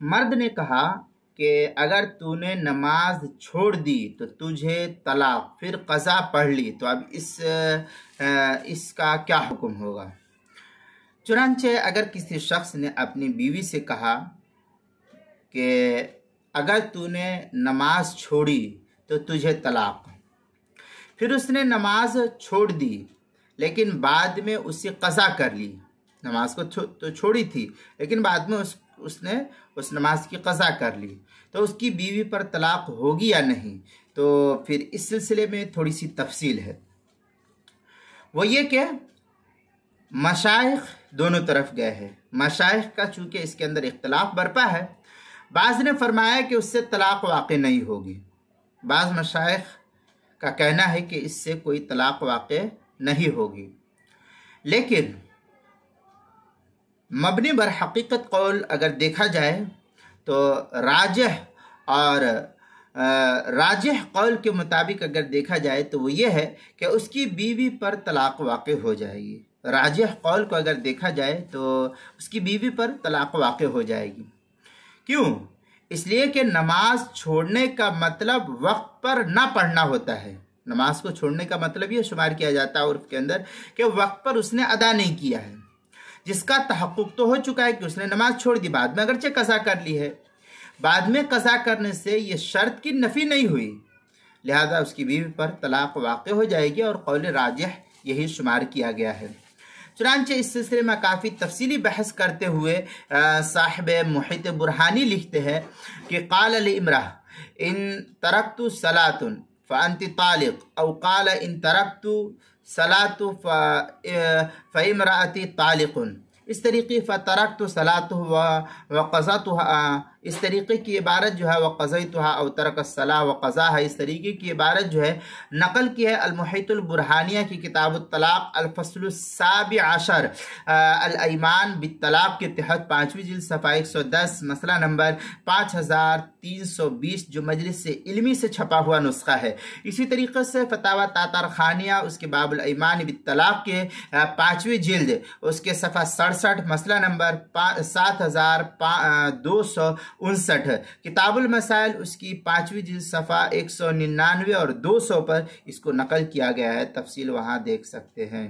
مرد نے کہا کہ اگر تو نے نماز چھوڑ دی تو تجھے طلاق، پھر قضا پڑھ لی تو اب اس کا کیا حکم ہوگا؟ چنانچہ اگر کسی شخص نے اپنی بیوی سے کہا کہ اگر تو نے نماز چھوڑی تو تجھے طلاق، پھر اس نے نماز چھوڑ دی لیکن بعد میں اسے قضا کر لی، نماز کو تو چھوڑی تھی لیکن بعد میں اس نے اس نماز کی قضا کر لی، تو اس کی بیوی پر طلاق ہوگی یا نہیں؟ تو پھر اس سلسلے میں تھوڑی سی تفصیل ہے، وہ یہ کہ مشائخ دونوں طرف گئے ہیں۔ مشائخ کا چونکہ اس کے اندر اختلاف برپا ہے، بعض نے فرمایا کہ اس سے طلاق واقع نہیں ہوگی، بعض مشائخ کا کہنا ہے کہ اس سے کوئی طلاق واقع نہیں ہوگی، لیکن مبنی بر حقیقت قول اگر دیکھا جائے تو راجح قول کے مطابق اگر دیکھا جائے تو وہ یہ ہے کہ اس کی بیوی پر طلاق واقع ہو جائے گی۔ راجح قول کو اگر دیکھا جائے تو اس کی بیوی پر طلاق واقع ہو جائے گی۔ کیوں؟ اس لیے کہ نماز چھوڑنے کا مطلب وقت پر نہ پڑھنا ہوتا ہے، نماز کو چھوڑنے کا مطلب یہ شمار کیا جاتا ہے عرف کے اندر کہ وقت پر اس نے ادا نہیں کیا ہے، جس کا تحقق تو ہو چکا ہے کہ اس نے نماز چھوڑ دی، بعد میں اگرچہ قضا کر لی ہے، بعد میں قضا کرنے سے یہ شرط کی نفی نہیں ہوئی، لہذا اس کی بیوی پر طلاق واقع ہو جائے گی، اور قول راجح یہی شمار کیا گیا ہے۔ چنانچہ اس سلسلے میں کافی تفصیلی بحث کرتے ہوئے صاحب محیط برہانی لکھتے ہیں کہ قال لامرأ ان ترکت صلاۃ فانت طالق، او قال ان ترکت صلاۃ فامرأتی طالق، اس طریقے فترکت صلاۃ وقضیتها، اس طریقے کی عبارت جو ہے وقضیتها او ترک الصلاۃ وقضاها، اس طریقے کی عبارت جو ہے نقل کی ہے المحیط البرہانیہ کی کتاب الطلاق الفصل السابع عشر الایمان بالطلاق کے تحت 5ویں جلد صفحہ 110 مسئلہ نمبر 5320 جو مجلس علمی سے چھپا ہوا نسخہ ہے۔ اسی طریقے سے فتاوی تاتار خانیہ اس کے باب الایمان بالطلاق کے 5ویں جلد اس کے صفحہ 67 مسئلہ نمبر 7259، کتاب المسائل اس کی 5ویں جلد صفحہ 199 اور 200 پر اس کو نقل کیا گیا ہے، تفصیل وہاں دیکھ سکتے ہیں۔